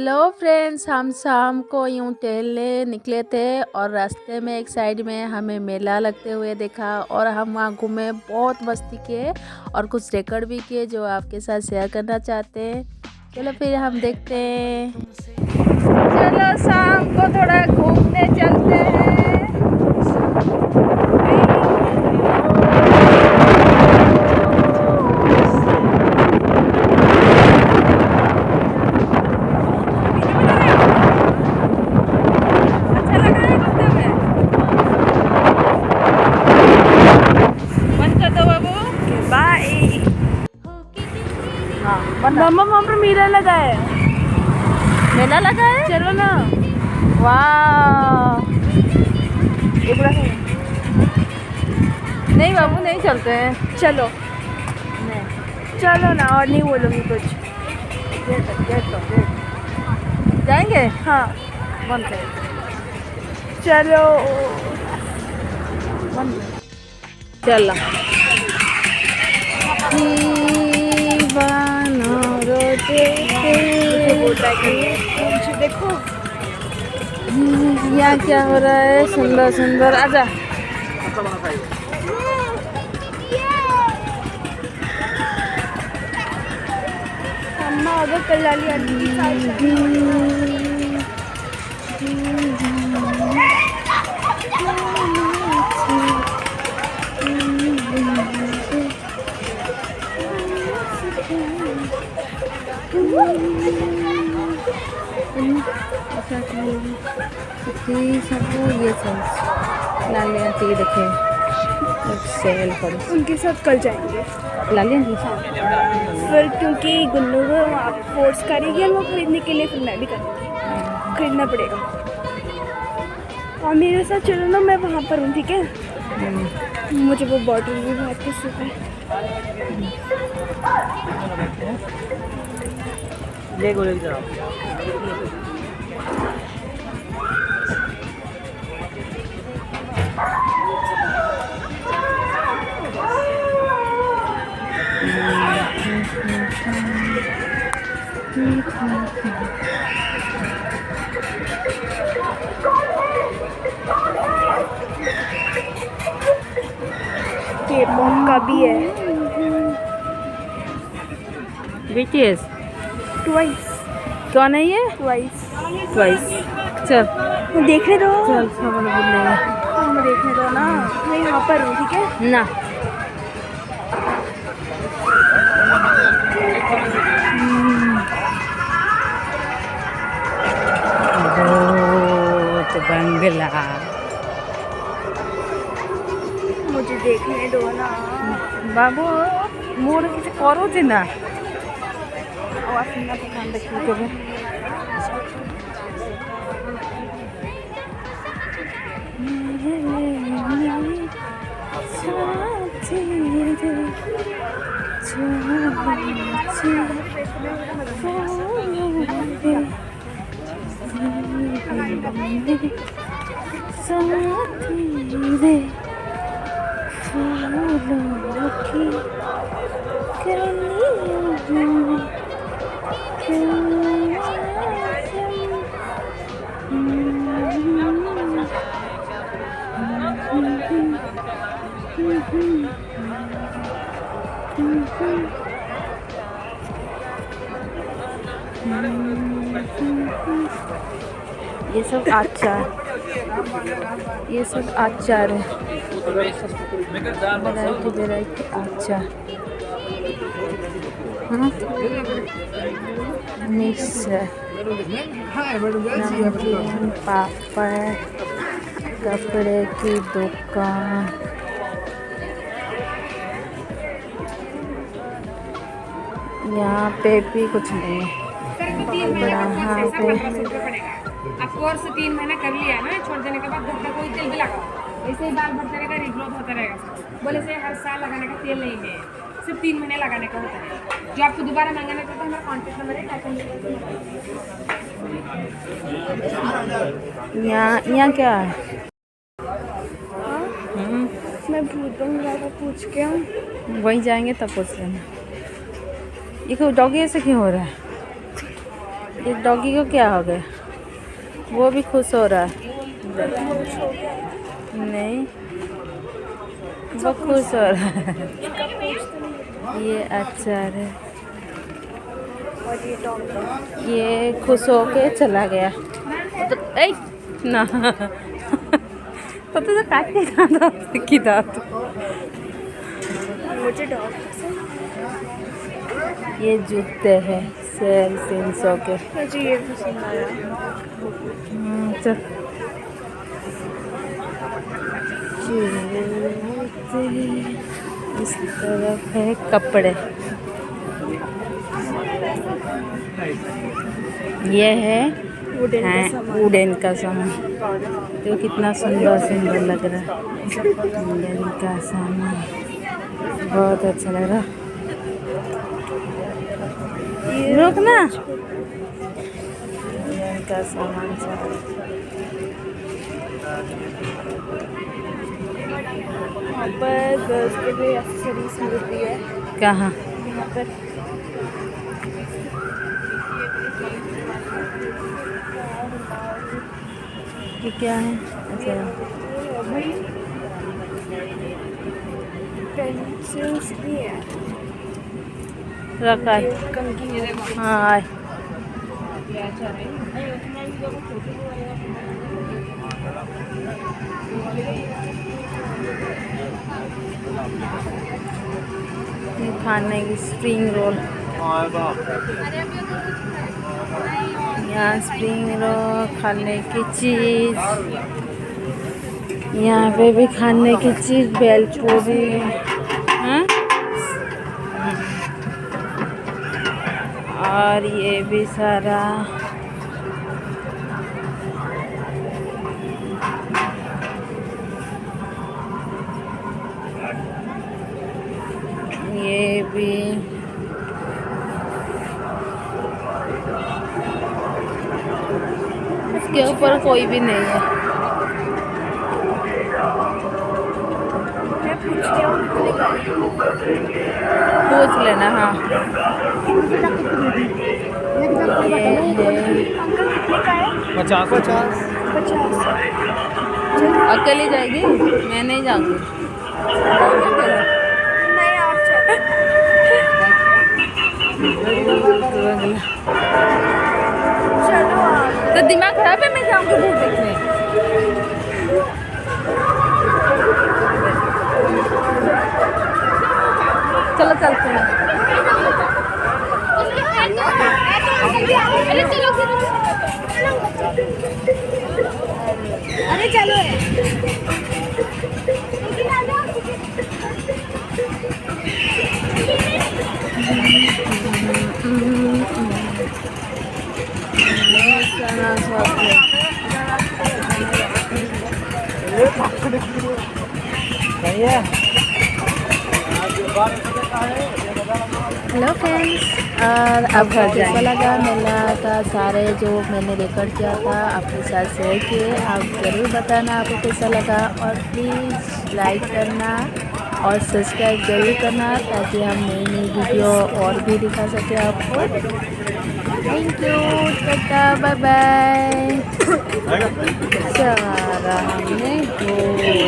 Hello friends, हम शाम को यूँ टहलने निकले थे और रास्ते में एक साइड में हमें मेला लगते हुए देखा और हम वहाँ घूमे, बहुत मस्ती किए और कुछ रिकॉर्ड भी किए जो आपके साथ शेयर करना चाहते हैं। चलो फिर हम देखते हैं। चलो शाम को थोड़ा घूमने चलते हैं। मम्मा वहाँ पर मेला लगा है। मेला लगा है, चलो ना। वाह। नहीं बाबू, नहीं चलते हैं। चलो नहीं चलो ना, और नहीं बोलूँगी कुछ। जाएंगे। हाँ बंद कर, चलो। चलो। देखो यहाँ क्या हो रहा है, सुंदर सुंदर। आजा। अम्मा अगर कल लाली आंटी के साथ ये लाली आंटी देखे सेल पर, उनके साथ कल जाएंगे। लाली आंटी फिर क्योंकि गुन्नू को आप फोर्स करेगी और वो खरीदने के लिए, फिर मैं भी करूँगी, खरीदना पड़ेगा। और मेरे साथ चलो ना, मैं वहाँ पर हूँ, ठीक है। मुझे वो बॉटल भी बहुत पसंद है। K-pop का भी है। BTS twice. कौन है ये? ट्वाइस। चल देखने दो। चल, सामान बोलने हम देखने दो ना, मैं यहाँ पर हूँ, ठीक है ना। तो बंगला मुझे देखने दो ना बाबू, मोर किसी करो ना। आवाज सुनना पसंद है। ये सब अचार, ये सब अचार है, वैरायटी अचार। मिक्स है, पापड़, कपड़े की दुकान। यहाँ पे भी कुछ नहीं है। यहाँ पे अब कोर्स 3 महीना कर लिया है ना, छोड़ देने के बाद घर का कोई तेल भी लगा, ऐसे ही बाल बढ़ता रहेगा, रिग्रोथ होता रहेगा। बोले से हर साल लगाने का तेल नहीं है, सिर्फ 3 महीने लगाने का होता है। जो आपको दोबारा मंगाना चाहता है, हमारा कॉन्टेक्ट नंबर है। यहाँ क्या है? मैं भूत पूछ के हूँ, वहीं जाएंगे तब पूछ लेना। ये क्यों डॉगी ऐसे क्यों हो रहा है? इस डॉगी को क्या हो गया? वो भी खुश हो रहा है। नहीं, वो खुश हो रहा है। ये अच्छा है। और ये डॉगी ये खुश होके चला गया। तो ए ना तो तुझे काट के खाता की दांत। मुझे डॉग पसंद ये जूते हैं सेल 300 के। मुझे ये पसंद आया। चल इस तरफ है कपड़े। ये है वुडन का सामान। तो कितना सुंदर सुंदर लग रहा है। वुडन का सामान बहुत अच्छा लग रहा। रुक ना, वुडन का सामान सब। यहाँ पर गर्ल्स के लिए एक्सेसरीज मिलती है। कहाँ? यहाँ पर ये क्या है? अच्छा, पेंसिल्स भी है। रखा है। कंघी हाँ आए। ये खाने की स्प्रिंग रोल। यहाँ स्प्रिंग रोल खाने की चीज़। यहाँ पे भी खाने की चीज़, भेलपूरी। हाँ? और ये भी सारा ये भी इसके ऊपर कोई भी नहीं है। मैं पूछती हूँ कितने का है। पूछ लेना। हाँ ये है अंकल कितने का है? 50 अकेली जाएगी? मैं नहीं जाऊंगी। नहीं आप चलो। चलो आप। तो दिमाग खराब है, मैं जाऊंगी भूत देखने। चलो चलते हैं। अरे चलो हेलो फ्रेंड्स, और अब कैसा लगा मेला का सारे जो मैंने रिकॉर्ड किया था आपके साथ शेयर किए। आप ज़रूर बताना आपको कैसा लगा, और प्लीज़ लाइक करना और सब्सक्राइब ज़रूर करना ताकि हम नई नई वीडियो और भी दिखा सकें आपको। Thank you, tata, bye bye. सारा हमने